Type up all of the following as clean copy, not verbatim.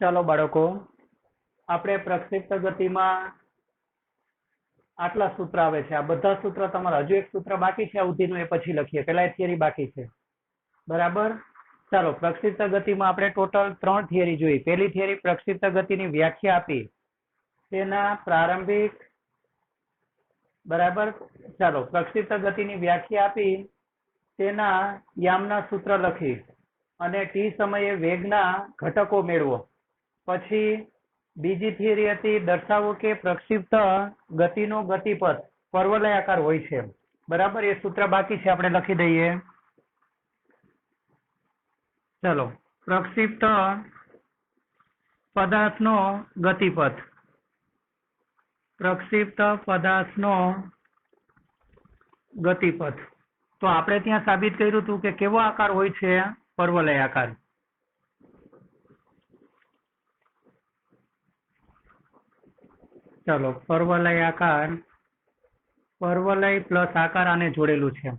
ચાલો બાળકો, આપણે પ્રક્ષિપ્ત ગતિમાં આટલા સૂત્ર આવે છે. આ બધા સૂત્ર તમારા, હજુ એક સૂત્ર બાકી છે અવધિનું, એ પછી લખીએ. પહેલા એ થિયરી બાકી છે, બરાબર. ચાલો, પ્રક્ષિપ્ત ગતિમાં આપણે ટોટલ 3 થિયરી જોઈ. પહેલી થિયરી પ્રક્ષિપ્ત ગતિની વ્યાખ્યા આપી, તેના પ્રારંભિક, બરાબર. ચાલો, પ્રક્ષિપ્ત ગતિની વ્યાખ્યા આપી, તેના યામના સૂત્ર લખી અને ટી સમયે વેગના ઘટકો મેળવો. પછી બીજી થિયરી હતી, દર્શાવો કે પ્રક્ષિપ્ત ગતિનો ગતિપથ પર્વલયાકાર હોય છે, બરાબર. એ સૂત્ર બાકી છે, આપણે લખી દઈએ. ચલો, પ્રક્ષિપ્ત પદાર્થનો ગતિપથ, પ્રક્ષિપ્ત પદાર્થનો ગતિપથ. તો આપણે ત્યાં સાબિત કર્યું હતું કે કેવો આકાર હોય છે? પર્વલયાકાર. ચલો, પર્વલયાકાર, પર્વલય પ્લસ આકાર આને જોડેલું છે.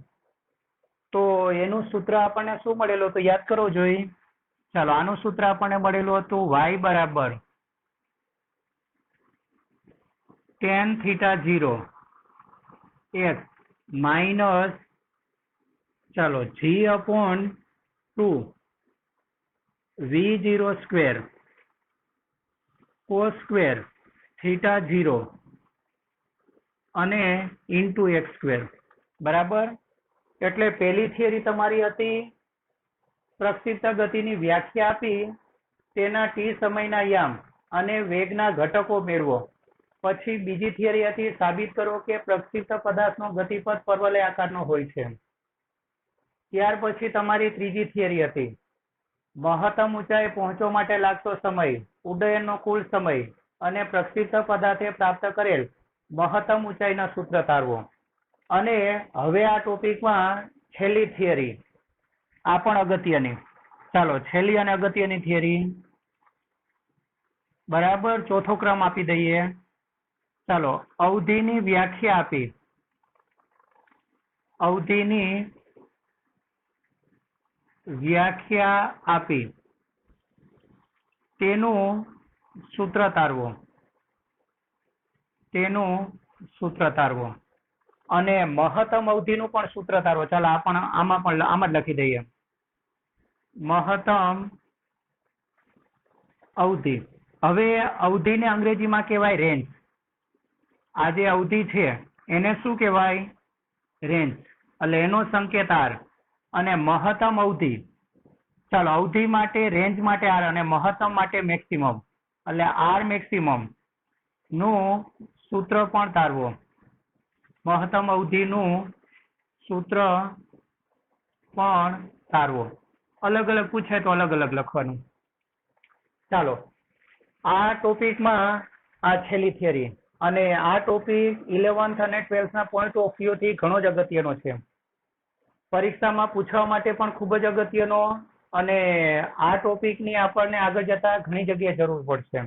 તો એનું સૂત્ર આપણને શું મળેલું હતું? યાદ કરવો જોઈએ. ચાલો, આનું સૂત્ર આપણને મળેલું હતું y બરાબર tan θ 0 x માઇનસ, ચાલો, g/2 v0 square cos square θ 0 અને ઇન્ટુ x સ્ક્વેર, બરાબર. એટલે પહેલી થિયરી તમારી હતી પ્રક્ષિપ્ત ગતિની વ્યાખ્યા આપી, તેના ટી સમયના યામ અને વેગના ઘટકો મેળવો. પછી બીજી થિયરી હતી સાબિત કરો કે પ્રક્ષિપ્ત પદાર્થનો ગતિપથ પર્વલય આકારનો હોય છે. ત્યાર પછી તમારી ત્રીજી થિયરી હતી મહત્તમ ઊંચાઈ પહોંચવા માટે લાગતો સમય, ઉડ્ડયનનો કુલ સમય અને પ્રક્ષિપ્ત પદાર્થે પ્રાપ્ત કરેલ મહત્તમ ઊંચાઈના સૂત્ર તારવો. અને હવે આ ટોપિકમાં છેલ્લી થિયરી, આ પણ અગત્યની. ચાલો, છેલ્લી અને અગત્યની થિયરી, બરાબર. ચોથો ક્રમ આપી દઈએ. ચાલો, અવધિની વ્યાખ્યા આપી, અવધિની વ્યાખ્યા આપી, તેનું સૂત્ર તારવો, તેનું સૂત્ર તારવો. અને મહત્તમ અવધિનું પણ સૂત્ર તારવો. ચાલો, આમ જ લખી દઈએ. મહત્તમ અવધિ. હવે અવધિને અંગ્રેજીમાં કહેવાય રેન્જ. આ જે અવધિ છે એને શું કહેવાય? રેન્જ. એટલે એનો સંકેત આર. અને મહત્તમ અવધિ, ચાલો, અવધિ માટે, રેન્જ માટે આર અને મહત્તમ માટે મેક્સિમમ, એટલે આર મેક્સિમમ નું સૂત્ર પણ તારવો. મહત્તમ અવધિનું સૂત્ર પણ તારવો. અલગ અલગ પૂછે તો અલગ અલગ લખવાનું. ચાલો, આ ટોપિકમાં આ છેલ્લી થિયરી. અને આ ટોપિક 11th અને 12th ના પોઈન્ટ ઓફ વ્યૂ થી ઘણો જ અગત્યનો છે. પરીક્ષામાં પૂછવા માટે પણ ખૂબ જ અગત્યનો. અને આ ટોપિકની આપણને આગળ જતા ઘણી જગ્યાએ જરૂર પડશે.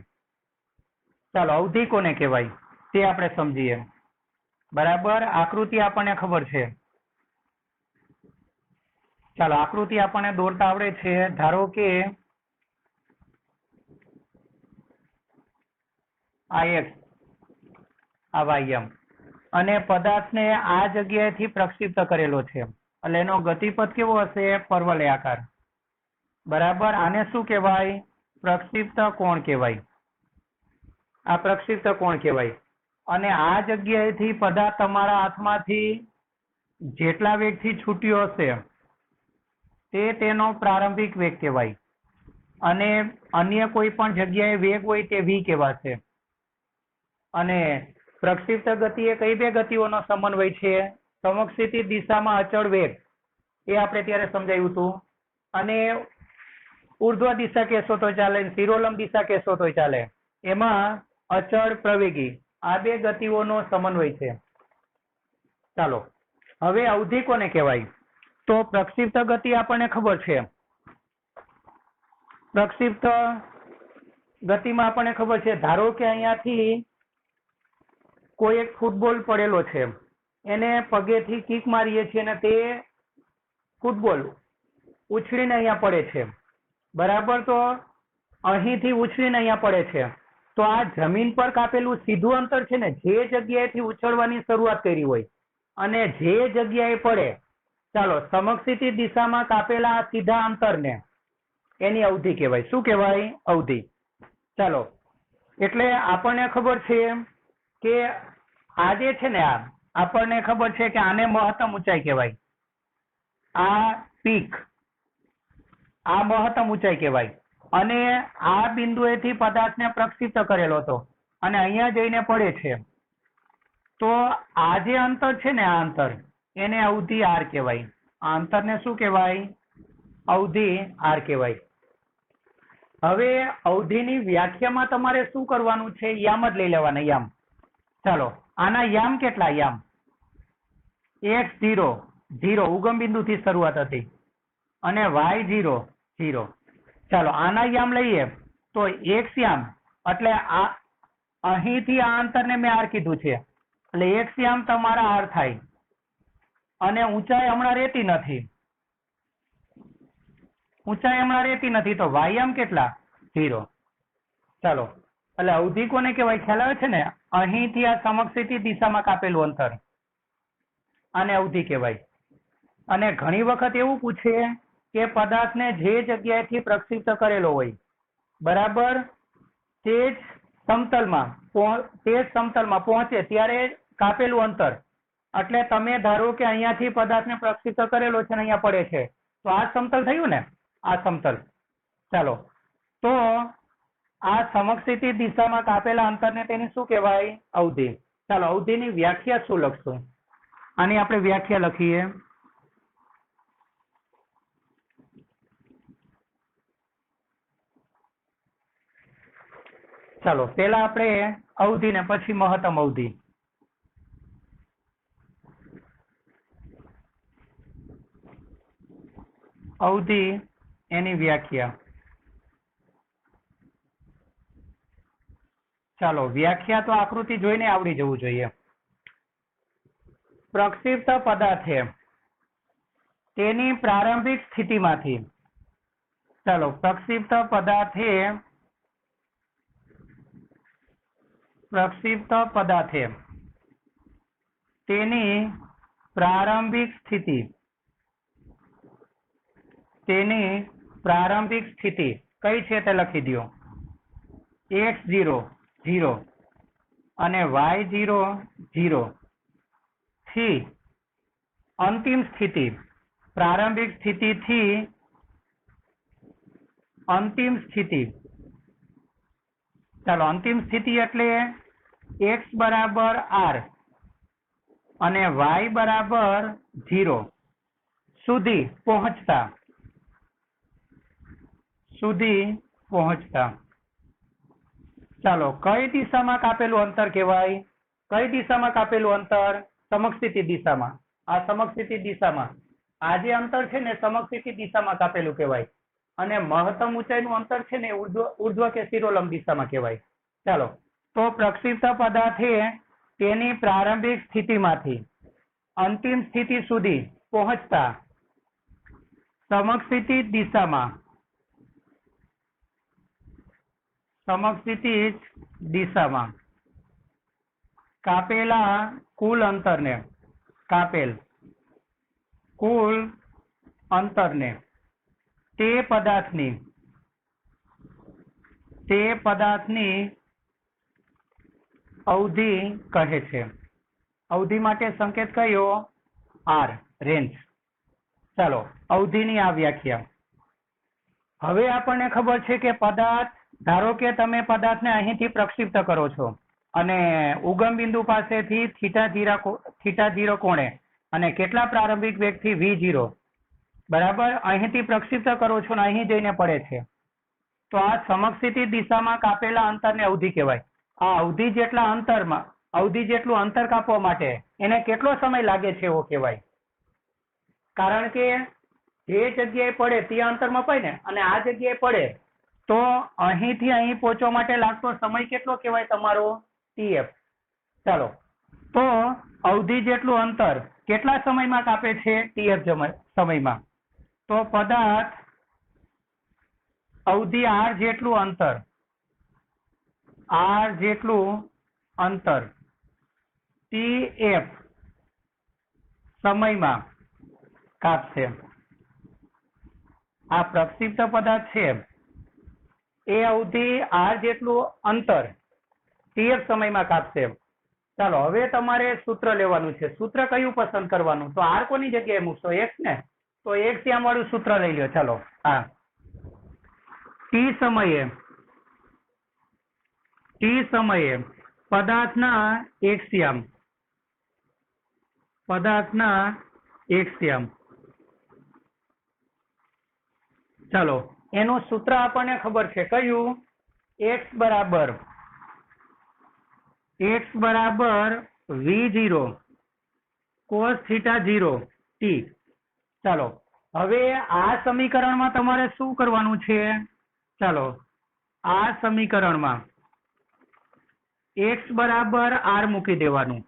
ચાલો, અવધિ કોને કહેવાય તે આપણે સમજીએ, બરાબર. આકૃતિ આપણને ખબર છે. ચાલો, આકૃતિ આપણને દોરતા આવડે છે. ધારો કે આ x, આ વાયમ, અને પદાર્થને આ જગ્યાએથી પ્રક્ષિપ્ત કરેલો છે, એટલે એનો ગતિપથ કેવો હશે? પર્વલયાકાર, બરાબર. આને શું કહેવાય? પ્રક્ષિપ્ત કોણ કહેવાય. આ પ્રક્ષિપ્ત કોણ કહેવાય. અને આ જગ્યાએથી પદાર્થ તમારા હાથમાંથી જેટલા વેગથી છૂટ્યો હશે તે તેનો પ્રારંભિક વેગ કહેવાય. અને અન્ય કોઈ પણ જગ્યાએ વેગ હોય તે v કહેવાશે. અને પ્રક્ષિપ્ત ગતિ એ કઈ બે ગતિઓનો સમન્વય છે? સમક્ષિતિ દિશામાં અચળ વેગ, એ આપણે ત્યારે સમજાયું હતું. અને ઉર્ધ્વ દિશા કહેશો તો ચાલે, શિરોલંબ દિશા કહેશો તો ચાલે. એમાં અચળ પ્રવેગી, આ બે ગતિઓનો સમન્વય છે. ચાલો, હવે અવધિ કોને કહેવાય? તો પ્રક્ષિપ્ત ગતિ આપણને ખબર છે. પ્રક્ષિપ્ત ગતિમાં આપણને ખબર છે, ધારો કે અહીંયાથી કોઈ એક ફૂટબોલ પડેલો છે, એને પગેથી કિક મારીએ છીએ અને તે ફૂટબોલ ઉછળીને અહીંયા પડે છે, બરાબર. તો અહીંથી ઉછળીને અહીંયા પડે છે, તો આ જમીન પર કાપેલું સીધું અંતર છે ને, જે જગ્યાએથી ઉછળવાની શરૂઆત કરી હોય અને જે જગ્યાએ પડે, ચાલો સમક્ષિતિ દિશામાં કાપેલા આ સીધા અંતરને એની અવધિ કહેવાય. શું કહેવાય? અવધિ. ચાલો, એટલે આપણને ખબર છે કે આ જે છે ને, આ આપણને ખબર છે કે આને મહત્તમ ઊંચાઈ કહેવાય. આ પીક, આ મહત્તમ ઊંચાઈ કહેવાય. અને આ બિંદુએથી પદાર્થને પ્રક્ષિપ્ત કરેલો હતો અને અહીંયા જઈને પડે છે, તો આ જે અંતર છે ને, આ અંતર એને અવધિ આર કહેવાય. આ અંતરને શું કહેવાય? અવધિ આર કહેવાય. હવે અવધિની વ્યાખ્યામાં તમારે શું કરવાનું છે? યામ જ લઈ લેવાના, યામ. ચાલો, આના યામ કેટલા? યામ x0 0 ઉગમ બિંદુથી શરૂઆત હતી અને y0 0. ચાલો, આના યામ લઈએ તો x યામ એટલે આ અહીંથી આ અંતરને મેં આર કીધું છે, એટલે x યામ તમારા આર થાય. અને ઊંચાઈ હમણાં રહેતી નથી, ઊંચાઈ હમણાં રહેતી નથી, તો y યામ કેટલા? 0. ચાલો, એટલે અવધિ કોને કહેવાય? ખ્યાલ આવે છે ને? અહીંથી આ સમક્ષિતિ દિશામાં કાપેલું અંતર, આને અવધિ કહેવાય. અને ઘણી વખત એવું પૂછે કે પદાર્થને જે જગ્યાએથી પ્રક્ષિપ્ત કરેલો હોય, બરાબર, તે જ સમતલમાં પહોંચે ત્યારે કાપેલું અંતર. એટલે તમે ધારો કે અહીંયાથી પદાર્થને પ્રક્ષિપ્ત કરેલો છે ને અહીંયા પડે છે, તો આ સમતલ થયું ને, આ સમતલ. ચાલો, તો આ સમક્ષિતિ દિશામાં કાપેલા અંતરને તેની શું કહેવાય? અવધિ. ચાલો, અવધિની વ્યાખ્યા શું લખશું? આની આપણે વ્યાખ્યા લખીએ. ચાલો, પેલા આપણે અવધિ ને પછી મહત્તમ અવધિ. અવધિ એની વ્યાખ્યા. ચાલો, વ્યાખ્યા તો આકૃતિ જોઈને આવડી જવું જોઈએ. પ્રક્ષિપ્ત પદાર્થે તેની પ્રારંભિક સ્થિતિમાંથી, ચાલો, પ્રક્ષિપ્ત પદાર્થે તેની પ્રારંભિક સ્થિતિ કઈ છે તે લખી દો. x0 0 અને y0 0 થી અંતિમ સ્થિતિ, પ્રારંભિક સ્થિતિથી અંતિમ સ્થિતિ. ચાલો, અંતિમ સ્થિતિ એટલે x બરાબર r અને y બરાબર 0 સુધી પહોંચતા. ચાલો, કઈ દિશામાં કાપેલું અંતર કહેવાય? કઈ દિશામાં કાપેલું અંતર? સમક્ષિતિ દિશામાં. આ સમક્ષિતિ દિશામાં આ જે અંતર છે ને, સમક્ષિતિ દિશામાં કાપેલું કહેવાય. અને મહત્તમ ઊંચાઈનું અંતર છે ને, ઉર્ધ્વ કે શિરોલંબ દિશામાં કહેવાય. ચાલો, તો પ્રક્ષિપ્ત પદાર્થે તેની પ્રારંભિક સ્થિતિમાંથી અંતિમ સ્થિતિ સુધી પહોંચતા સમક્ષિતિ દિશામાં કાપેલા કુલ અંતરને તે પદાર્થની અવધિ કહે છે. અવધિ માટે સંકેત કયો? R, range. ચાલો, અવધિની આ વ્યાખ્યા. હવે આપણને ખબર છે કે પદાર્થ, ધારો કે તમે પદાર્થને અહીંથી પ્રક્ષિપ્ત કરો છો અને ઉગમ બિંદુ પાસેથી θ0 કોણે અને કેટલા પ્રારંભિક વેગથી v0, બરાબર, અહીંથી પ્રક્ષિપ્ત કરો છો ને અહીં જઈને પડે છે, તો આ સમક્ષિતિ દિશામાં કાપેલા અંતરને અવધિ કહેવાય. આ અવધિ જેટલું અંતર કાપવા માટે એને કેટલો સમય લાગે છે એવો કહેવાય. કારણ કે જે જગ્યાએ પડે તે અંતરમાં પડે ને, અને આ જગ્યાએ પડે તો અહીંથી અહીં પહોંચવા માટે લાગતો સમય કેટલો કહેવાય? તમારો TF. ચાલો, તો અવધિ જેટલું અંતર કેટલા સમયમાં કાપે છે? TF સમયમાં. તો પદાર્થ અવધિ આર જેટલું અંતર ટી એફ સમયમાં કાપશે. આ પ્રક્ષિપ્ત પદાર્થ છે એ અવધિ આર જેટલું અંતર ટીએફ સમયમાં કાપશે. ચાલો હવે તમારે સૂત્ર લેવાનું છે. સૂત્ર કયું પસંદ કરવાનું? તો આર કોની જગ્યાએ મૂકશો? એક્સ ને. તો એક્સિયામ વાળું સૂત્ર લઈ લો. ચાલો હા, ટી સમયે પદાર્થના એક્સિયામ. ચાલો એનું સૂત્ર આપણને ખબર છે કયું? એક્સ બરાબર V0 cos θ 0 t. ચાલો હવે આ સમીકરણમાં તમારે શું કરવાનું છે? ચાલો આ સમીકરણમાં x બરાબર r મૂકી દેવાનું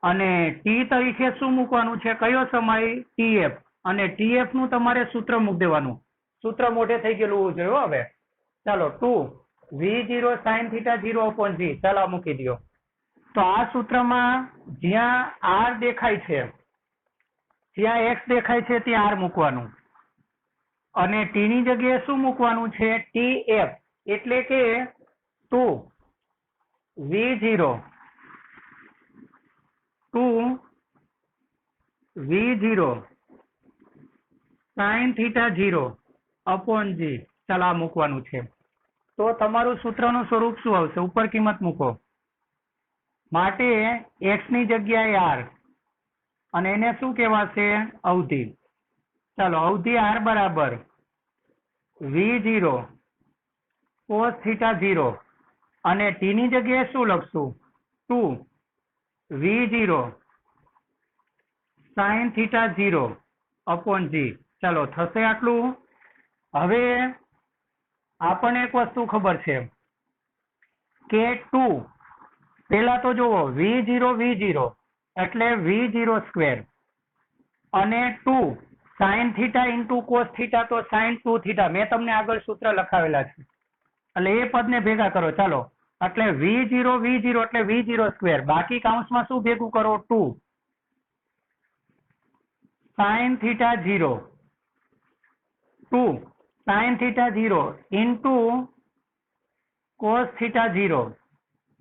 અને t તરીકે શું મૂકવાનું છે? કયો સમય? tf. અને tf નું તમારે સૂત્ર મૂકી દેવાનું. સૂત્ર મોઢે થઈ ગયેલું હોવું જોઈએ હવે. ચાલો 2 V0 sin θ 0 upon g. ચાલો મૂકી દો. તો આ સૂત્રમાં જ્યાં r દેખાય છે, જ્યાં x દેખાય છે ત્યાં r મૂકવાનું અને t ની જગ્યાએ શું મૂકવાનું છે? tf. એટલે કે 2 V0 sin θ 0 upon g. ચાલો આ મૂકવાનું છે. તો તમારું સૂત્રનું સ્વરૂપ શું આવશે? ઉપર કિંમત મૂકો. માટે x ની જગ્યાએ r અને એને શું કહેવાશે? અવધિ. ચાલો અવધિ r બરાબર V0 cos θ 0 અને t ની જગ્યાએ શું લખશું? 2 V0 sin θ 0 upon g. ચાલો થશે આટલું. હવે આપણને એક વસ્તુ ખબર છે કે 2 પેલા તો જુઓ V0 એટલે V0 સ્ક્વેર અને 2 sin θ ઇન્ટુ cos θ તો sin 2θ. મેં તમને આગળ સૂત્ર લખાવેલા છે એટલે એ પદને ભેગા કરો. ચાલો એટલે V0 એટલે V0 સ્ક્વેર, બાકી કાઉન્સમાં શું ભેગું કરો? 2 sin θ 0 sin θ 0 ઇન્ટુ cos θ 0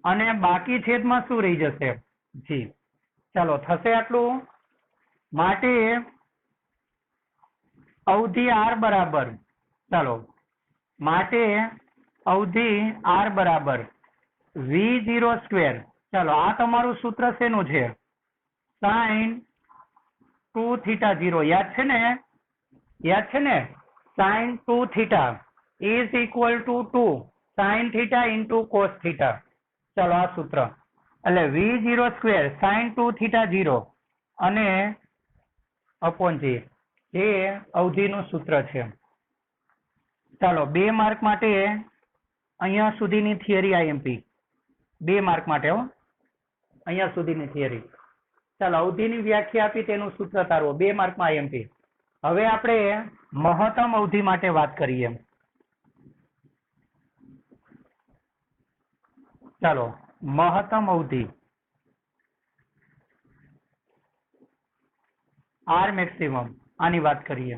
અને બાકી છેદમાં શું રહી જશે? જી. ચાલો થશે આટલું. માટે અવધિ r બરાબર, ચાલો માટે અવધિ r બરાબર V0 સ્ક્વેર. ચાલો આ તમારું સૂત્ર શેનું છે? sin 2θ 0. યાદ છે ને? sin 2θ is equal to 2 sin θ into cos θ. ચાલો આ સૂત્ર એટલે V0 સ્ક્વેર sin 2θ 0 અને upon g એ અવધિનું સૂત્ર છે. ચાલો 2 માર્ક માટે અહીંયા સુધીની થિયરી IMP. 2 માર્ક માટે હો, અહીંયા સુધીની થિયરી. ચાલો અવધિની વ્યાખ્યા આપી તેનું સૂત્ર તારવો. 2 માર્કમાં IMP. હવે આપણે મહત્તમ અવધિ માટે વાત કરીએ. ચાલો મહત્તમ અવધિ આર મેક્સિમમ આની વાત કરીએ.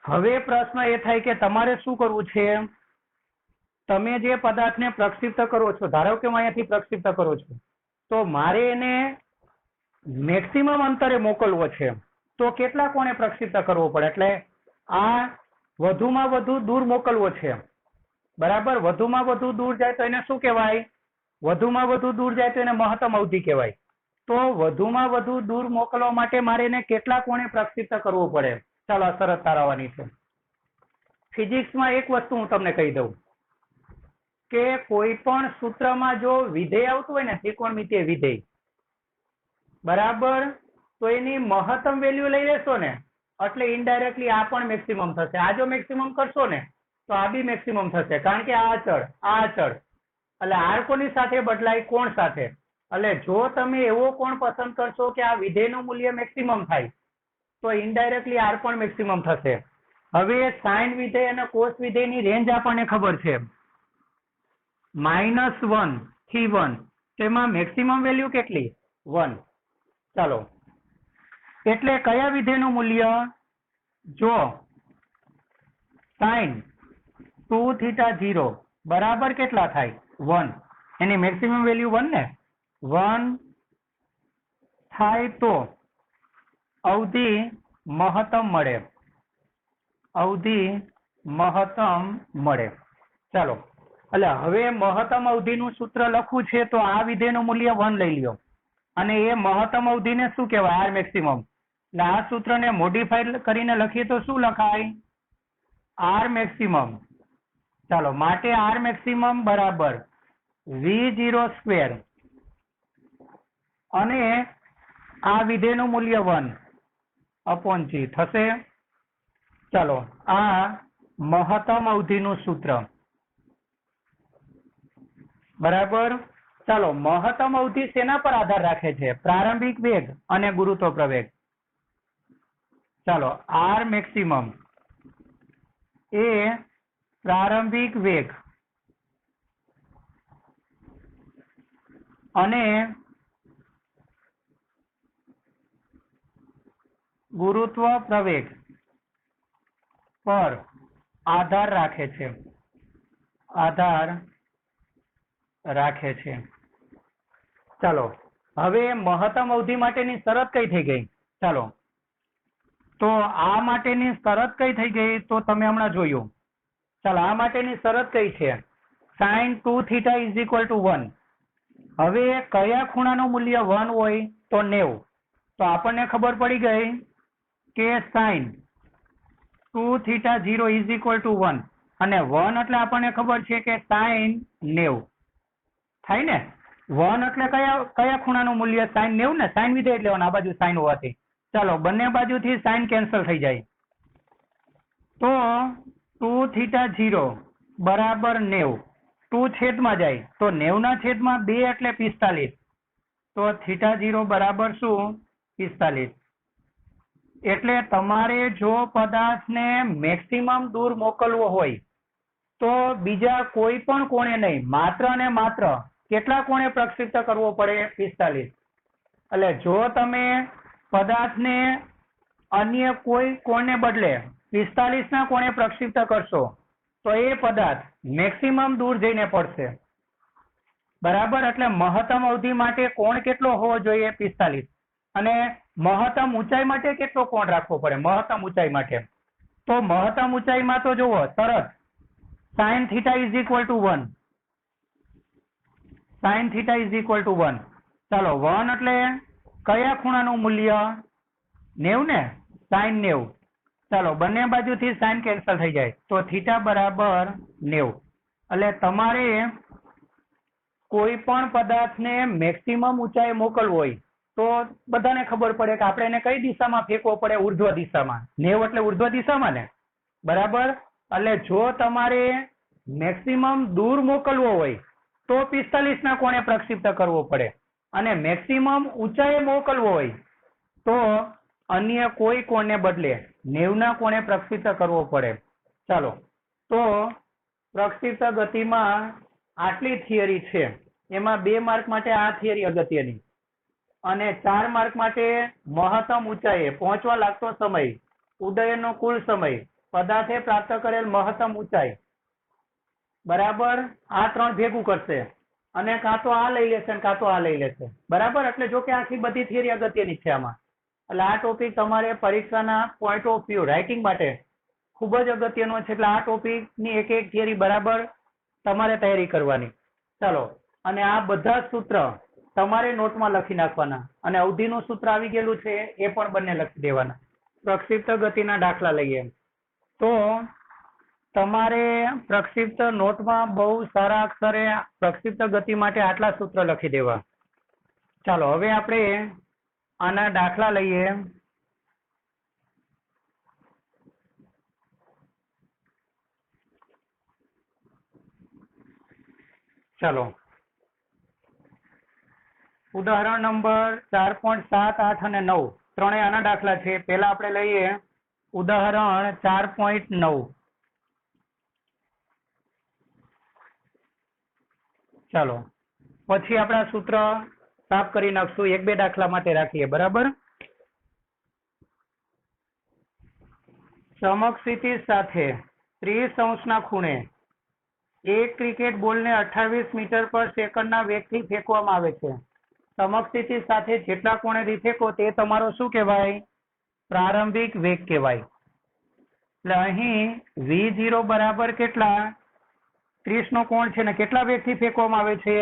હવે પ્રશ્ન એ થાય કે તમારે શું કરવું છે? તમે જે પદાર્થને પ્રક્ષિપ્ત કરો છો, ધારો કે હું અહીંયાથી પ્રક્ષિપ્ત કરો છો, તો મારે એને મેક્સિમમ અંતરે મોકલવો છે તો કેટલા કોણે પ્રક્ષિપ્ત કરવો પડે? એટલે આ વધુમાં વધુ દૂર મોકલવો છે, બરાબર? વધુમાં વધુ દૂર જાય તો એને શું કહેવાય? વધુમાં વધુ દૂર જાય તો એને મહત્તમ અવધિ કહેવાય. તો વધુમાં વધુ દૂર મોકલવા માટે મારે એને કેટલા કોણે પ્રક્ષિપ્ત કરવું પડે? ચાલો આ શરત તારવવાની છે. ફિઝિક્સમાં એક વસ્તુ હું તમને કહી દઉં કે કોઈ પણ સૂત્રમાં જો વિધેય આવતું હોય ને, ત્રિકોણમિતીય વિધેય, બરાબર, તો એની મહત્તમ વેલ્યુ લઈ લેશો ને એટલે ઇનડાયરેક્ટલી આ પણ મેક્સિમમ થશે. આ જો મેક્સિમમ કરશો ને તો આ બી મેક્સિમમ થશે, કારણ કે આ અચળ એટલે આર કોની સાથે બદલાય? કોણ સાથે. એટલે જો તમે એવો કોણ પસંદ કરશો કે આ વિધેયનું મૂલ્ય મેક્સિમમ થાય તો ઇનડાયરેક્ટલી આર પણ મેક્સિમમ થશે. હવે સાઇન વિધેય અને કોસ વિધેયની રેન્જ આપણને ખબર છે, -1 થી 1, તેમાં મેક્સિમમ વેલ્યુ કેટલી? 1. ચાલો, એટલે કયા વિધેયનું મૂલ્ય? જો સાઇન 2θ0 બરાબર કેટલા થાય? 1. એની મેક્સિમમ વેલ્યુ 1 ને? 1 થાય તો અવધિ મહત્તમ મળે. અવધિ મહત્તમ મળે. ચાલો, એટલે હવે મહત્તમ અવધિનું સૂત્ર લખવું છે તો આ વિધેયનું મૂલ્ય 1 લઈ લ્યો અને એ મહત્તમ અવધિને શું કહેવાય? R maximum. એટલે આ સૂત્રને મોડિફાઈ કરીને લખીએ તો શું લખાય? R maximum. ચાલો, માટે આર મેક્સિમમ બરાબર v0² અને આ વિધેયનું મૂલ્ય 1/g થશે. ચાલો, આ મહત્તમ અવધિનું સૂત્ર બરાબર. ચાલો, મહત્તમ અવધિ શેના પર આધાર રાખે છે? પ્રારંભિક વેગ અને ગુરુત્વ પ્રવેગ. ચાલો, આર મેક્સિમમ એ પ્રારંભિક વેગ અને ગુરુત્વ પ્રવેગ પર આધાર રાખે છે. આધાર રાખે છે. ચાલો, હવે મહત્તમ અવધિ માટેની શરત કઈ થઈ ગઈ? ચાલો, તો આ માટેની શરત કઈ થઈ ગઈ તો તમે હમણાં જોયું. ચાલો, આ માટેની શરત કઈ છે? sin 2θ = 1. હવે કયા ખૂણાનું મૂલ્ય 1 હોય? તો 90. તો આપણને ખબર પડી ગઈ કે sin 2θ0 = 1 અને 1 એટલે આપણને ખબર છે કે sin 90 થાય ને. 1 એટલે કયા ખૂણાનું મૂલ્ય? sin 90 ને. sin વિધેય એટલે આ બાજુ sin હોવાથી. ચાલો, બંને બાજુથી sin કેન્સલ થઈ જાય તો 2θ0 બરાબર 90. 2 છેદમાં જાય તો 90/2 એટલે 45. તો θ0 બરાબર શું? 45. એટલે તમારે જો પદાર્થને મેક્સિમમ દૂર મોકલવો હોય તો બીજા કોઈ પણ કોણે નહીં, માત્ર ને માત્ર કેટલા કોણે પ્રક્ષિપ્ત કરવો પડે? 45. એટલે જો તમે પદાર્થને અન્ય કોઈ કોણને બદલે 45 ના કોણે પ્રક્ષિપ્ત કરશો તો એ પદાર્થ મેક્સિમમ દૂર જઈને પડશે. બરાબર. એટલે મહત્તમ અવધિ માટે કોણ કેટલો હોવો જોઈએ? 45. અને મહત્તમ ઊંચાઈ માટે કેટલો કોણ રાખવો પડે? મહત્તમ ઊંચાઈ માટે તો મહત્તમ ઊંચાઈમાં તો જુઓ તરત sin θ = 1. sin θ = 1. ચાલો, 1 એટલે કયા ખૂણાનું મૂલ્ય? 90 ને. sin 90. ચાલો, બંને બાજુથી sin કેન્સલ થઈ જાય તો θ બરાબર 90. એટલે તમારે કોઈ પણ પદાર્થને મેક્સિમમ ઊંચાઈ મોકલવો હોય તો બધાને ખબર પડે કે આપણે એને કઈ દિશામાં ફેંકવો પડે? ઉર્ધ્વ દિશામાં. 90 એટલે ઉર્ધ્વ દિશામાં ને. બરાબર. એટલે જો તમારે મેક્સિમમ દૂર મોકલવો હોય તો 45 ના કોણે પ્રક્ષિપ્ત કરવો પડે અને મેક્સિમમ ઊંચાઈએ મોકલવો હોય તો અન્ય કોઈ કોણને બદલે 90 ના કોણે પ્રક્ષિપ્ત કરવો પડે. ચાલો, તો પ્રક્ષિપ્ત ગતિમાં આટલી થિયરી છે. એમાં 2 માર્ક માટે આ થિયરી અગત્યની અને 4 માર્ક માટે મહત્તમ ઊંચાઈએ પહોંચવા લાગતો સમય, ઉડ્ડયનનો કુલ સમય, પદાર્થે પ્રાપ્ત કરેલ મહત્તમ ઊંચાઈ. બરાબર. આ 3 ભેગું કરશે અને કાં તો આ લઈ લેશે કાં તો આ લઈ લેશે. બરાબર. એટલે જો કે આખી બધી થિયરી અગત્યની છે આમાં. એટલે આ ટોપિક તમારે પરીક્ષાના પોઈન્ટ ઓફ વ્યૂ રાઇટિંગ માટે ખૂબ જ અગત્યનો છે. એટલે આ ટોપિકની એક થિયરી બરાબર તમારે તૈયારી કરવાની. ચાલો, અને આ બધા સૂત્ર તમારે નોટમાં લખી નાખવાના અને અવધિનું સૂત્ર આવી ગયેલું છે એ પણ બંને લખી દેવાના. પ્રક્ષિપ્ત ગતિના દાખલા લઈએ તો તમારે પ્રક્ષિપ્ત નોટમાં બહુ સારા અક્ષરે પ્રક્ષિપ્ત ગતિ માટે આટલા સૂત્ર લખી દેવા. ચાલો, હવે આપણે આના દાખલા લઈએ. ચાલો, ઉદાહરણ નંબર 4.7, 8 અને 9 ત્રણેય આના દાખલા છે. પહેલા આપણે લઈએ ઉદાહરણ 4.9 ચાલો પછી આપણે સૂત્ર સાફ કરી નાખશું, એક બે દાખલા માટે રાખીએ, બરાબર. સમક્ષિતિ સાથે 30 અંશના ખૂણે એક ક્રિકેટ બોલને 28 મીટર પર સેકન્ડના વેગથી ફેંકવામાં આવે છે. સમક્ષિતિ સાથે જેટલા કોણેથી ફેંકો તે તમારો શું કહેવાય? પ્રારંભિક વેગ કહેવાય. એટલે અહીં V0 બરાબર કેટલા? 30 નો કોણ છે ને કેટલા વેગથી ફેંકવામાં આવે છે?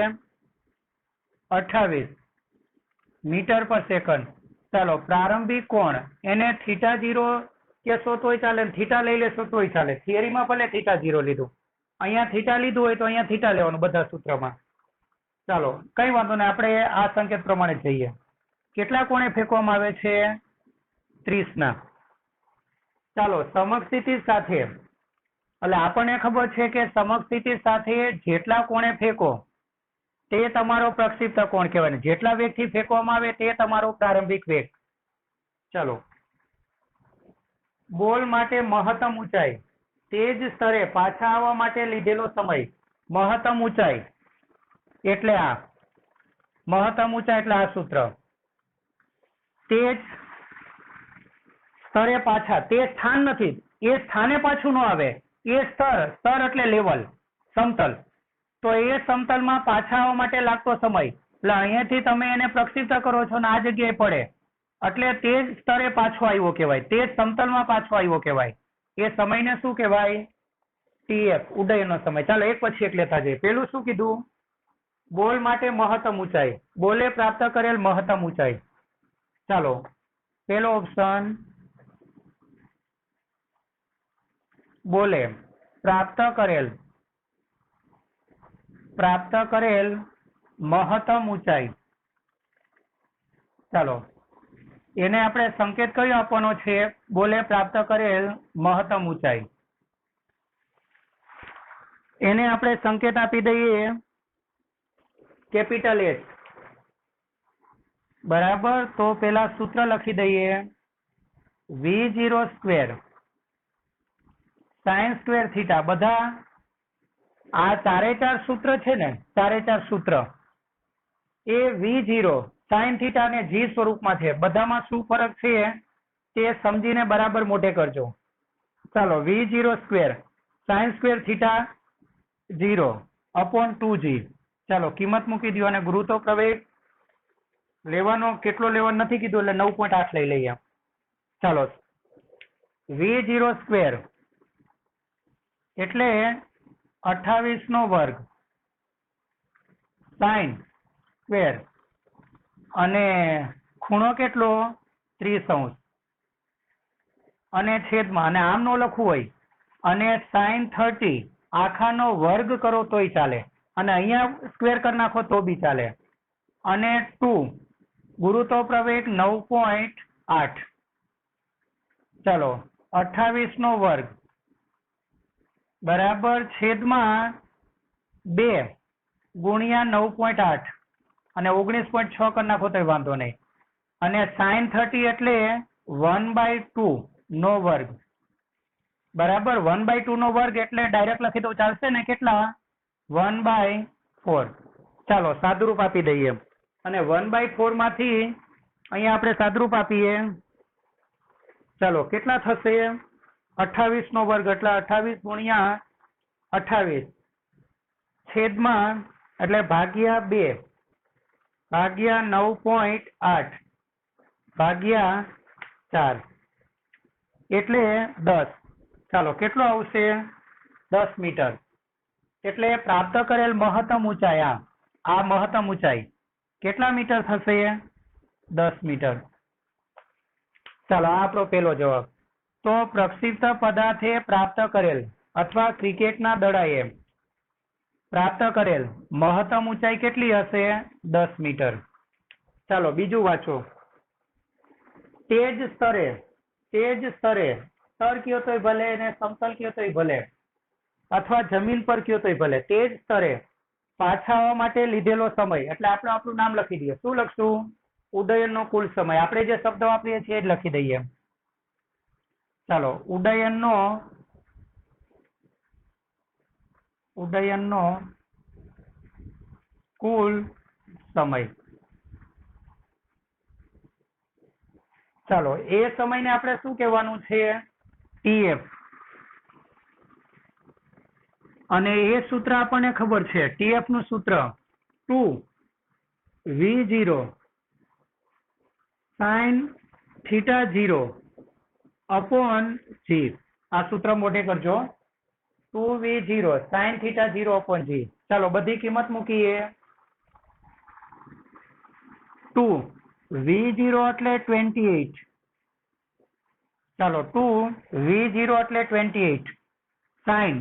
28 મીટર પર સેકન્ડ. ચાલો પ્રારંભિક કોણ એને θ0 કહેશો તોય ચાલે, થીટા લઈ લેશો તોય ચાલે. થિયરીમાં ભલે θ0 લીધું, અહીંયા થીટા લીધું હોય તો અહીંયા થીટા લેવાનું બધા સૂત્રમાં. ચાલો કઈ વાંધો નહીં, આપણે આ સંકેત પ્રમાણે જઈએ. કેટલા કોણે ફેંકવામાં આવે છે? 30 ના. ચાલો સમક્ષિતિ સાથે, એટલે આપણને ખબર છે કે સમક્ષિતિ સાથે જેટલા કોણે ફેંકો તે તમારો પ્રક્ષિપ્ત કોણ કહેવાય, જેટલા વેગથી ફેંકવામાં આવે તે તમારો પ્રારંભિક વેગ. ચાલો બોલ માટે મહત્તમ ઊંચાઈ, તે જ સ્તરે પાછા આવવા માટે લીધેલો સમય. મહત્તમ ઊંચાઈ એટલે આ, મહત્તમ ઊંચાઈ એટલે આ સૂત્ર. તે જ સ્તરે પાછા, તે સ્થાન નથી, એ સ્થાને પાછું ન આવે, એ સ્તર, સ્તર એટલે લેવલ, સમતલ, તો એ સમતલમાં પાછા આવવા માટે લાગતો સમય. એટલે અહીંયાથી તમે એને પ્રક્ષિપ્ત કરો છો ને આ જગ્યાએ પડે એટલે તે જ સ્તરે પાછો આવ્યો કહેવાય, તે જ સમતલમાં પાછો આવ્યો કહેવાય. એ સમયને શું કહેવાય? TF, ઉડ્ડયનનો સમય. ચાલો એક પછી એક લેતા જઈએ. પેલું શું કીધું? બોલ માટે મહત્તમ ઊંચાઈ, બોલે પ્રાપ્ત કરેલ મહત્તમ ઊંચાઈ. ચાલો પેલો ઓપ્શન, બોલે પ્રાપ્ત કરેલ મહત્તમ ઊંચાઈ. ચાલો એને આપણે સંકેત કયો આપવાનો છે? બોલે પ્રાપ્ત કરેલ મહત્તમ ઊંચાઈ. એને આપણે સંકેત આપી દઈએ કેપિટલ H, બરાબર. તો પેલા સૂત્ર લખી દઈએ, V0 square sine square theta. બધા આ ચારે ચાર સૂત્ર છે ને, ચારે ચાર સૂત્ર એ V0 સાઇન થીટા ને G સ્વરૂપમાં છે. બધામાં શું ફરક છે તે સમજીને બરાબર મોઢે કરજો. ચાલો V0 square sine square theta 0 upon 2G. ચાલો કિંમત મૂકી દો અને ગુરુત્વ પ્રવેગ લેવાનો કેટલો લેવાનો નથી કીધું એટલે 9.8 લઈ લઈએ. ચાલો V0 સ્ક્વેર એટલે 28 નો વર્ગ સાઇન સ્ક્વેર અને ખૂણો કેટલો? 30 અંશ અને છેદમાં, અને આમ નો લખવું હોય અને sin 30 આખાનો વર્ગ કરો તોય ચાલે અને અહીંયા સ્ક્વેર કરી નાખો તો બી ચાલે. અને 2 ગુરુત્વ પ્રવેગ 9.8. ચાલો 28 નો વર્ગ બરાબર છેદમાં 2 ગુણ્યા 9.8 અને 19.6 કરી નાખો તો વાંધો નહીં. અને sin 30 એટલે 1/2 નો વર્ગ, બરાબર. 1/2 નો વર્ગ એટલે ડાયરેક્ટ લખી દો ચાલશે ને? કેટલા? 1/4. ચાલો સાદુરૂપ આપી દઈએ અને 1/4 માંથી અહીંયા આપણે સાદુરૂપ આપીએ. ચાલો કેટલા થશે? 28 નો વર્ગ એટલે 28 ગુણ્યા 28 છેદમાં એટલે ભાગ્યા 2 ભાગ્યા 9.8 ભાગ્યા 4 એટલે 10. ચાલો કેટલો આવશે? 10 મીટર. એટલે પ્રાપ્ત કરેલ મહત્તમ ઊંચાઈ, આ મહત્તમ ઊંચાઈ કેટલા મીટર થશે? 10 મીટર. ચાલો આ આપણો પહેલો જવાબ. તો પ્રક્ષિપ્ત પદાર્થે પ્રાપ્ત કરેલ અથવા ક્રિકેટના દડાએ પ્રાપ્ત કરેલ મહત્તમ ઊંચાઈ કેટલી હશે? 10 મીટર. ચાલો બીજું વાંચો. તે જ સ્તરે, સ્તર કયો તોય ભલે ને સમતલ કયો તોય ભલે અથવા જમીન પર કયો તોય ભલે, તે જ સ્તરે પાછા આવવા માટે લીધેલો સમય. એટલે આપણે આપણું નામ લખી દઈએ. શું લખશું? ઉડ્ડયનનો કુલ સમય. આપણે જે શબ્દ વાપરીએ છીએ એ જ લખી દઈએ. ચાલો ઉડ્ડયનનો કુલ સમય, ચાલો એ સમયને આપણે શું કહેવાનું છે? TF. અને એ સૂત્ર આપણને ખબર છે, TF નું સૂત્ર 2V0 sin θ0 upon G. આ સૂત્ર મોઢે કરજો, 2V0 sin θ0 upon G. ચાલો બધી કિંમત મૂકીએ. 2V0 એટલે 28. ચાલો 2V0 એટલે 28 sin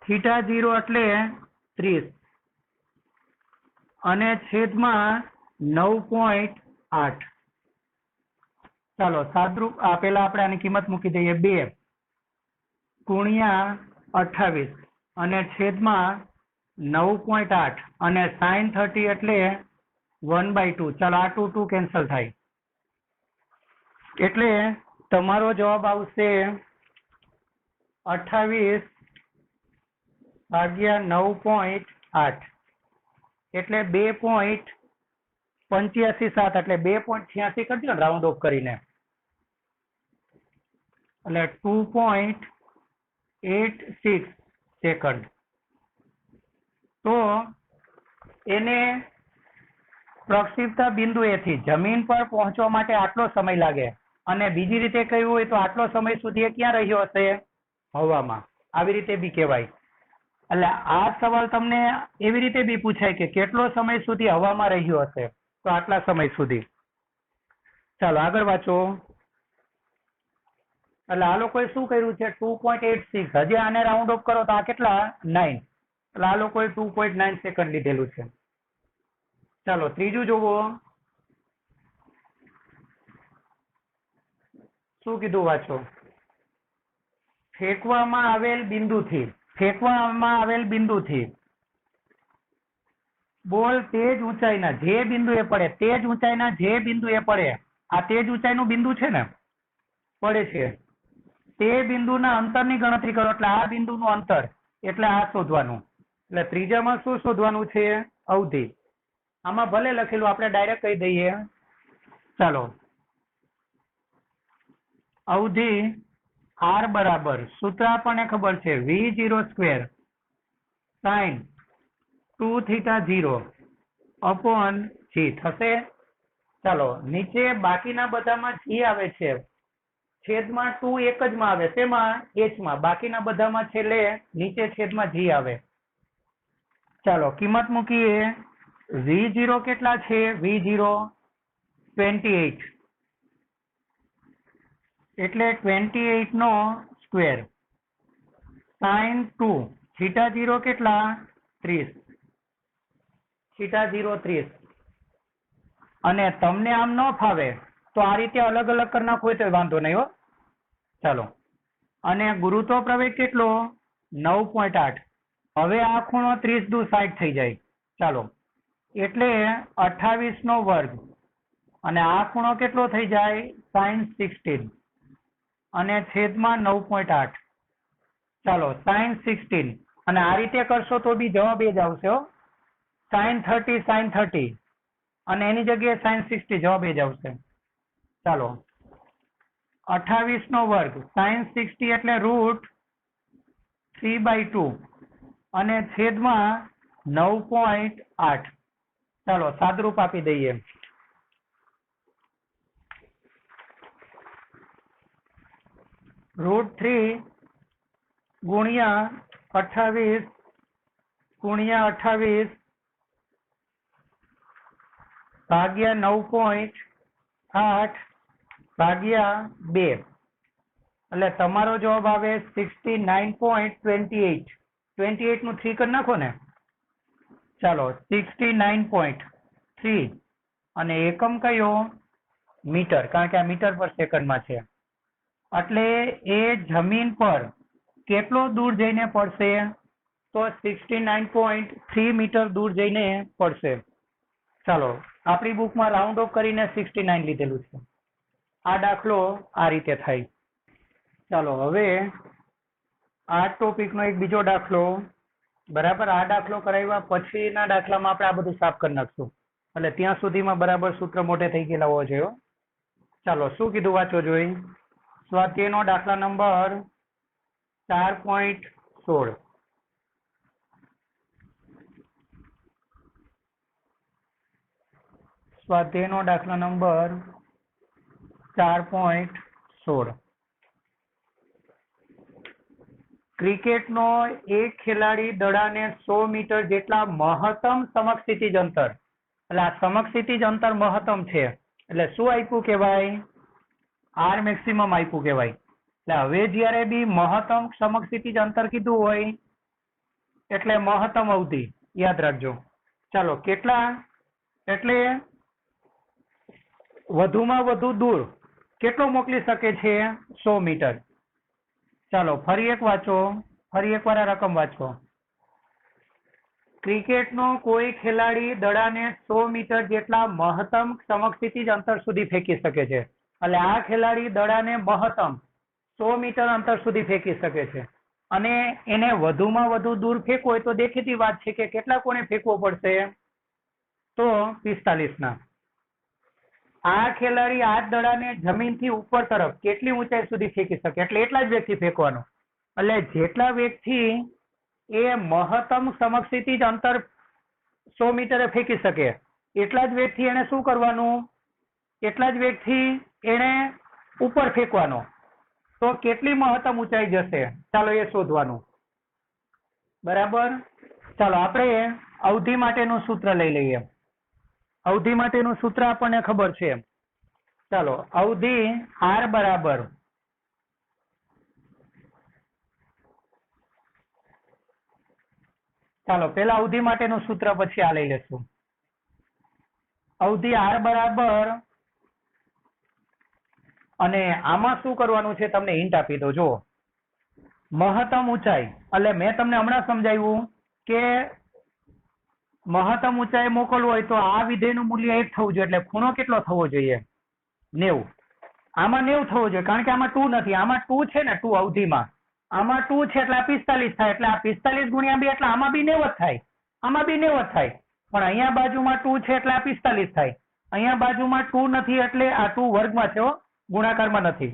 θ0 એટલે 30 અને છેદમાં 9.8. ચાલો સાદરૂપ પેલા આપણે આની કિંમત મૂકી દઈએ, 2 ગુણ્યા 28 અને છેદમાં 9.8 અને sin 30 એટલે 1/2. ચાલો આ 2 2 કેન્સલ થાય એટલે તમારો જવાબ આવશે 28 ભાગ્યા 9.8 એટલે 2.857 એટલે 2.86 કરજો રાઉન્ડ ઓફ કરીને, એટલે 2.86 સેકન્ડ. તો એને પ્રક્ષિપ્તા બિંદુ એથી જમીન પર પહોંચવા માટે આટલો સમય લાગે, અને બીજી રીતે કહ્યું હોય તો આટલો સમય સુધી એ ક્યાં રહ્યો હશે? હવામાં. આવી રીતે બી કહેવાય. એટલે આ સવાલ તમને એવી રીતે બી પૂછાય કે કેટલો સમય સુધી હવામાં રહ્યો હશે, તો આટલા સમય સુધી. ચાલો આગળ વાંચો. એટલે આ લોકોએ શું કર્યું છે? 2.86. હજી આને રાઉન્ડ ઓફ કરો તો આ કેટલા? 9. એટલે આ લોકોએ 2.9 સેકન્ડ લીધેલું છે. ચાલો ત્રીજું જોવો. શું કીધું વાંચો? ફેંકવામાં આવેલ બિંદુથી બોલ તે જ ઊંચાઈના જે બિંદુએ પડે, તે જ ઊંચાઈના જે બિંદુએ પડે, આ તે જ ઊંચાઈનું બિંદુ છે ને, પડે છે, તે બિંદુના અંતરની ગણતરી કરો. એટલે આ બિંદુનું અંતર, એટલે આ શોધવાનું. એટલે ત્રીજામાં શું શોધવાનું છે? અવધિ. આમાં ભલે લખેલું, આપણે ડાયરેક્ટ કહી દઈએ. ચાલો અવધિ R બરાબર, સૂત્ર આપણને ખબર છે, V0 square sin 2θ0 upon G થશે. ચાલો નીચે બાકીના બધામાં G આવે છે, છેદમાં 2 એક જ માં આવે, શેમાં? H માં. બાકીના બધામાં છેલ્લે નીચે છેદમાં G આવે. ચાલો કિંમત મૂકીએ. V0 કેટલા છે? V0 28 એટલે 28 નો સ્ક્વેર sin 2 θ0 કેટલા? 30. θ0 30. અને તમને આમ ન ફાવે તો આ રીતે અલગ અલગ કરી નાખો તો વાંધો નહીં હો. ચાલો અને ગુરુત્વ પ્રવેગ કેટલો? 9.8. હવે આ ખૂણો 30 દુ 60 થઈ જાય. ચાલો એટલે 28 નો વર્ગ અને આ ખૂણો કેટલો થઈ જાય? sin 16 અને છેદમાં 9.8. ચાલો sin 16 અને આ રીતે કરશો તો બી જવાબ એ જ આવશે હો. sin 30 અને એની જગ્યાએ sin 60, જવાબ એ જ આવશે. ચાલો 28 નો વર્ગ sin 60 એટલે √3/2 અને છેદમાં 9.8. ચાલો સાદરૂપ આપી દઈએ. √3 ગુણ્યા 28 ભાગ્યા 9.8 ભાગ્યા 2 એટલે તમારો જવાબ આવે 69.28. 28 નું 3 કરી નાખો ને. ચાલો 69.3 અને એકમ કયો? મીટર, કારણ કે આ મીટર પર સેકન્ડમાં છે. એટલે એ જમીન પર કેટલો દૂર જઈને પડશે? તો 69.3 મીટર દૂર જઈને પડશે. ચાલો આપણી બુકમાં રાઉન્ડ ઓફ કરીને 69 લીધેલું છે. આ દાખલો આ રીતે થાય. ચાલો હવે આ ટોપિકનો એક બીજો દાખલો, બરાબર. આ દાખલો કરાવ્યા પછીના દાખલામાં આપણે આ બધું સાફ કરી નાખશું, એટલે ત્યાં સુધીમાં બરાબર સૂત્ર મોઢે થઈ ગયેલા હોવા જોઈએ. ચાલો શું કીધું વાંચો જોઈ. સ્વાધ્યાયનો દાખલા નંબર 4.16. સ્વાધ્યાયનો દાખલા નંબર 4.16. ક્રિકેટનો એક ખેલાડી દડાને 100 મીટર જેટલા મહત્તમ સમક્ષિતિજ અંતર, એટલે આ સમક્ષિતિજ અંતર મહત્તમ છે એટલે શું આપ્યું કહેવાય? આર મેક્સિમમ આપ્યું કહેવાય. એટલે હવે જ્યારે બી મહત્તમ સમક્ષિતિજ અંતર કીધું હોય એટલે મહત્તમ અવધિ યાદ રાખજો. ચાલો કેટલા, એટલે વધુમાં વધુ દૂર કેટલો મોકલી શકે છે? 100 મીટર. ચાલો ફરી એક વાંચો, ફરી એકવાર આ રકમ વાંચો. ક્રિકેટનો કોઈ ખેલાડી દડાને 100 મીટર જેટલા મહત્તમ સમક્ષિતિજ અંતર સુધી ફેંકી શકે છે. એટલે આ ખેલાડી દડાને મહત્તમ 100 મીટર અંતર સુધી ફેંકી શકે છે અને એને વધુમાં વધુ દૂર ફેંકવું હોય તો દેખીતી વાત છે કે કેટલા કોણે ફેંકવો પડશે? તો 45 ના. આ ખેલાડી આ દડાને જમીનથી ઉપર તરફ કેટલી ઊંચાઈ સુધી ફેંકી શકે? એટલે એટલા જ વેગથી ફેંકવાનું. એટલે જેટલા વેગથી એ મહત્તમ સમક્ષિતિજ અંતર 100 મીટરે ફેંકી શકે એટલા જ વેગથી એને શું કરવાનું? એટલા જ વેગથી એને ઉપર ફેંકવાનો. તો કેટલી મહત્તમ ઊંચાઈ જશે? ચાલો એ શોધવાનું. બરાબર. ચાલો આપણે અવધિ માટેનું સૂત્ર લઈ લઈએ. અવધિ માટેનું સૂત્ર આપણને ખબર છે. ચાલો અવધિ આર બરાબર ચાલો પેલા અવધિ માટેનું સૂત્ર પછી આ લઈ લેશું. અવધિ આર બરાબર, અને આમાં શું કરવાનું છે તમને હિન્ટ આપી દો. જો મહત્તમ ઊંચાઈ, એટલે મેં તમને હમણાં સમજાવ્યું કે મહત્તમ ઊંચાઈ મોકલવું હોય તો આ વિધેયનું મૂલ્ય 1 થવું જોઈએ. એટલે ખૂણો કેટલો થવો જોઈએ? 90. આમાં 90 થવો જોઈએ કારણ કે આમાં 2 નથી. આમાં 2 છે ને, 2 અવધિમાં આમાં 2 છે એટલે આ 45 થાય. એટલે આ 45 ગુણ્યા 2 એટલે આમાં બી 90 થાય, આમાં બી 90 થાય. પણ અહીંયા બાજુમાં 2 છે એટલે આ 45 થાય. અહીંયા બાજુમાં 2 નથી એટલે આ 2 વર્ગમાં છે, ગુણાકારમાં નથી.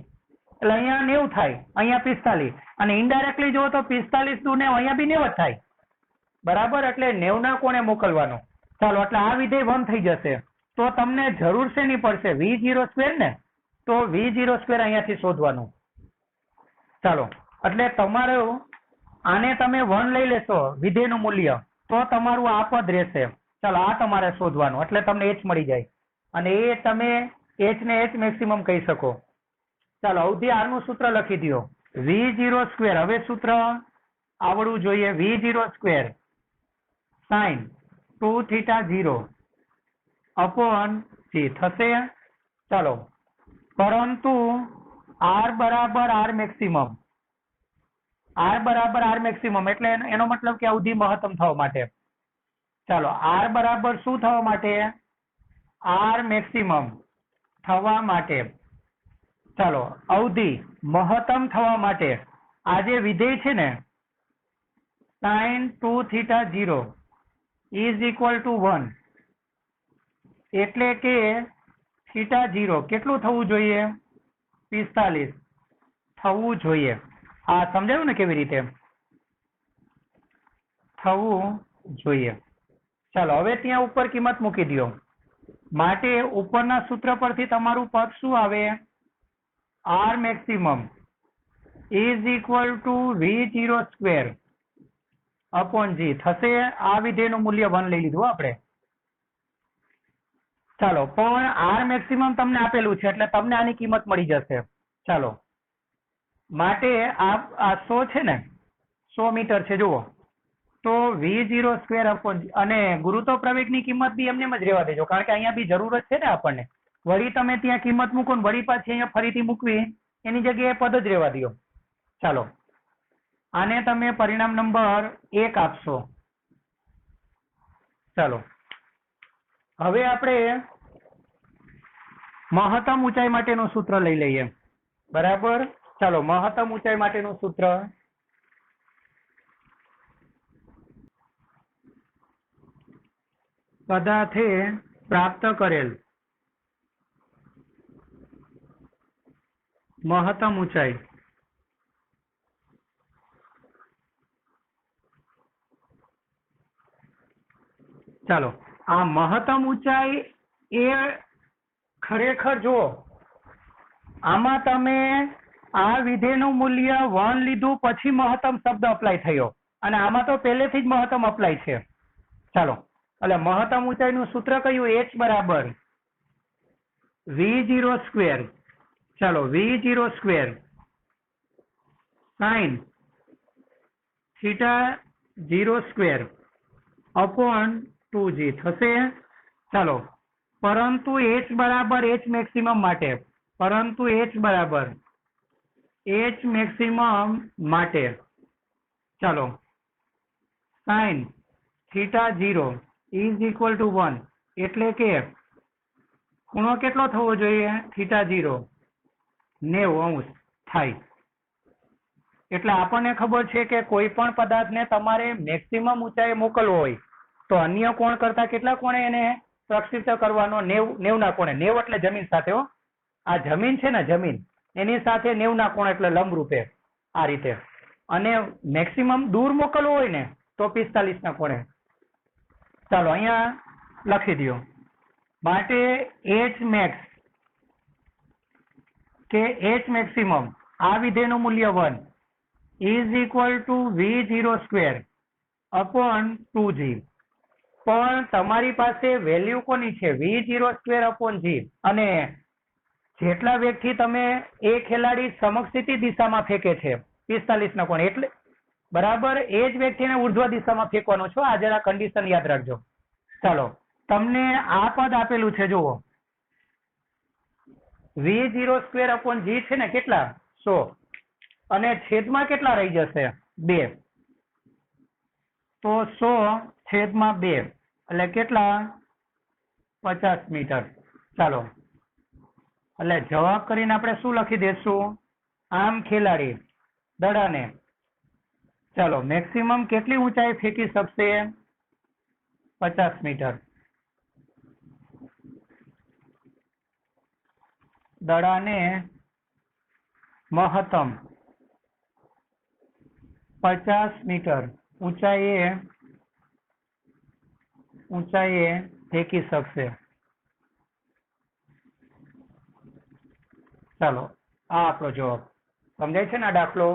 એટલે અહીંયા 90 થાય, અહીંયા 45. અને ઇનડાયરેક્ટલી જો તો 45 નું 90, અહીંયા બી 90 થાય. બરાબર. એટલે 90 ના કોણે મોકલવાનો? ચાલો એટલે આ વિધેય 1 થઈ જશે. તો તમને જરૂર શેની પડશે? V02 ને. તો V02 અહીંયાથી શોધવાનું. ચાલો એટલે તમારું આને તમે 1 લઈ લેશો વિધેયનું મૂલ્ય તો તમારું આ પદ રહેશે. ચાલો આ તમારે શોધવાનું એટલે તમને h મળી જાય અને એ તમે h ને h મેક્સિમમ કહી શકો. ચાલો અવધિ આર નું સૂત્ર લખી દો. V02 હવે સૂત્ર આવડવું જોઈએ. V02 sin 2θ0 upon g થશે. ચાલો પરંતુ આર બરાબર આર મેક્સિમમ, આર બરાબર આર મેક્સિમમ એટલે એનો મતલબ કે અવધિ મહત્તમ થવા માટે. ચાલો આર બરાબર શું થવા માટે? આર મેક્સિમમ થવા માટે. ચાલો અવધિ મહત્તમ થવા માટે આ જે વિધેય છે ને sin 2θ0 is equal to 1, એટલે કે θ0 કેટલું થવું જોઈએ? 45 થવું જોઈએ. આ સમજાયું ને કેવી રીતે થવું જોઈએ? ચાલો હવે ત્યાં ઉપર કિંમત મૂકી દો. માટે ઉપરના સૂત્ર પરથી તમારું પદ શું આવે? R maximum is equal to V02 upon g થશે. આ વિધેયનું મૂલ્ય 1 લઈ લીધું આપણે. ચાલો પણ આર મેક્સિમમ તમને આપેલું છે એટલે તમને આની કિંમત મળી જશે. ચાલો માટે આ 100 છે ને, 100 મીટર છે જુઓ. તો V02 upon g, અને ગુરુત્વ પ્રવેગની કિંમત બી એમને જ રહેવા દેજો કારણ કે અહીંયા બી જરૂરત છે ને આપણને. વળી તમે ત્યાં કિંમત મૂકો ને વળી પાછી અહીંયા ફરીથી મૂકવી એની જગ્યાએ પદ જ રહેવા દો. ચાલો આને તમે પરિણામ નંબર 1 આપશો. ચાલો હવે આપણે મહત્તમ ઊંચાઈ માટેનું સૂત્ર લઈ લઈએ. બરાબર. ચાલો મહત્તમ ઊંચાઈ માટેનું સૂત્ર પદાર્થે પ્રાપ્ત કરેલ મહત્તમ ઊંચાઈ ચાલો આ મહત્તમ ઊંચાઈ એ ખરેખર જો આમાં તમે આ વિધેયનું મૂલ્ય 1 લીધું પછી મહત્તમ શબ્દ અપ્લાય થયો અને આમાં તો પહેલેથી જ મહત્તમ અપ્લાય છે. ચાલો એટલે મહત્તમ ઊંચાઈનું સૂત્ર કયું h બરાબર v0 સ્ક્વેર. ચાલો v0 square sine theta 0 square upon 2g થશે. ચાલો પરંતુ h બરાબર h મેક્સિમમ માટે h મેક્સિમમ માટે ચાલો sine theta 0 is equal two 1 એટલે કે ખૂણો કેટલો થવો જોઈએ થીટા 0 90 થાય. એટલે આપણને ખબર છે કે કોઈ પણ પદાર્થને તમારે મેક્સિમમ ઊંચાઈ મોકલવો હોય તો અન્ય કોણ કરતા કેટલા કોણે એને પ્રક્ષિપ્ત કરવાનો 90 ના કોણે. 90 એટલે જમીન સાથે હો, આ જમીન છે ને જમીન એની સાથે 90 ના કોણ એટલે લંબ રૂપે આ રીતે. અને મેક્સિમમ દૂર મોકલવો હોય ને તો 45 ના કોણે. ચાલો અહીંયા લખી દો માટે h max કે h maximum આ વિધેયનું મૂલ્ય 1 is equal to v0 square upon 2g. પણ તમારી પાસે વેલ્યુ કોની છે v0 square upon g અને જેટલા વેગથી તમે એ ખેલાડી સમક્ષિતિ દિશામાં ફેંકે છે 45 ના કોણ એટલે બરાબર એ જ વ્યક્તિને ઉર્ધ્વ દિશામાં ફેંકવાનો છો. આ જરા કન્ડિશન યાદ રાખજો. ચાલો તમને આ પદ આપેલું છે જુઓ v0 સ્ક્વેર અપોન g છે ને કેટલા 100 અને છેદમાં કેટલા રહી જશે 2 તો 100 છેદમાં 2 એટલે કેટલા 50 મીટર. ચાલો એટલે જવાબ કરીને આપણે શું લખી દેશું આમ ખેલાડી દડાને ચાલો મેક્સિમમ કેટલી ઊંચાઈ ફેંકી શકશે 50 મીટર. દડાને મહત્તમ 50 મીટર ઊંચાઈએ ફેંકી શકશે. ચાલો આ આપણો જવાબ સમજાય છે ને આ દાખલો.